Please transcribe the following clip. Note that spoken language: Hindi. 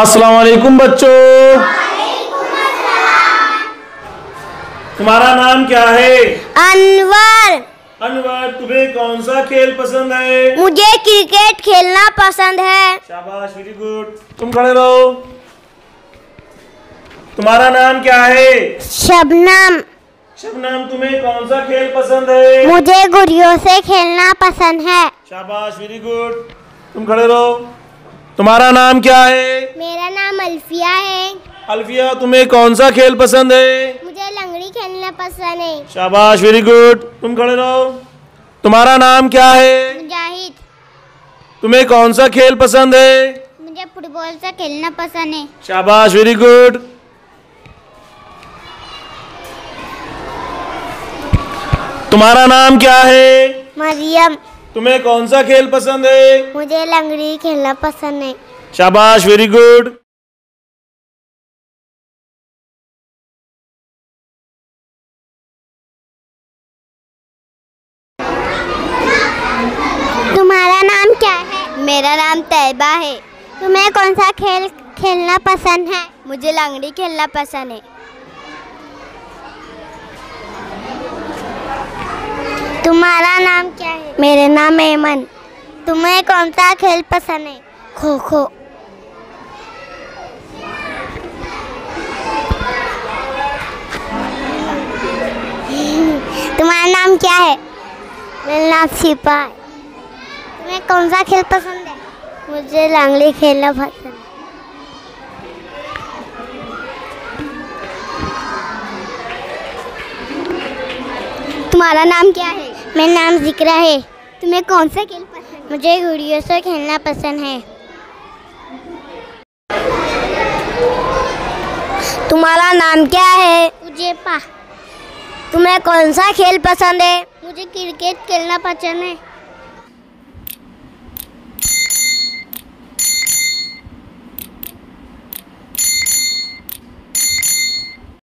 अस्सलाम वालेकुम बच्चों। तुम्हारा नाम क्या है? अनवर। अनवर, तुम्हें कौन सा खेल पसंद है? मुझे क्रिकेट खेलना पसंद है। शाबाश, वेरी गुड। तुम खड़े रहो। तुम्हारा नाम क्या है? शबनम। शबनम, तुम्हें कौन सा खेल पसंद है? मुझे गुड़ियों से खेलना पसंद है। शाबाश, वेरी गुड। तुम खड़े रहो। तुम्हारा नाम क्या है? मेरा नाम अल्फिया है। अल्फिया, तुम्हें कौन सा खेल पसंद है? मुझे लंगड़ी खेलना पसंद है। शाबाश, वेरी गुड। तुम खड़े रहो। तुम्हारा नाम क्या है? मुजाहिद। तुम्हें कौन सा खेल पसंद है? मुझे फुटबॉल से खेलना पसंद है। शाबाश, वेरी गुड। तुम्हारा नाम क्या है? मरियम। तुम्हें कौन सा खेल पसंद है? मुझे लंगड़ी खेलना पसंद है। शाबाश, वेरी गुड। तुम्हारा नाम क्या है? मेरा नाम तैयबा है। तुम्हें कौन सा खेल खेलना पसंद है? मुझे लंगड़ी खेलना पसंद है। तुम्हारा नाम क्या है? मेरा नाम ऐमन। तुम्हें कौन सा खेल पसंद है? खो खो। तुम्हारा नाम क्या है? मेरा नाम शिपा है। तुम्हें कौन सा खेल पसंद है? मुझे लंगड़ी खेलना पसंद है। तुम्हारा नाम क्या है? मेरा नाम जिक्रा है। तुम्हें कौन सा खेल पसंद है? मुझे गुड़ियों से खेलना पसंद है। तुम्हारा नाम क्या है? उजेपा। तुम्हें कौन सा खेल पसंद है? मुझे क्रिकेट खेलना पसंद है।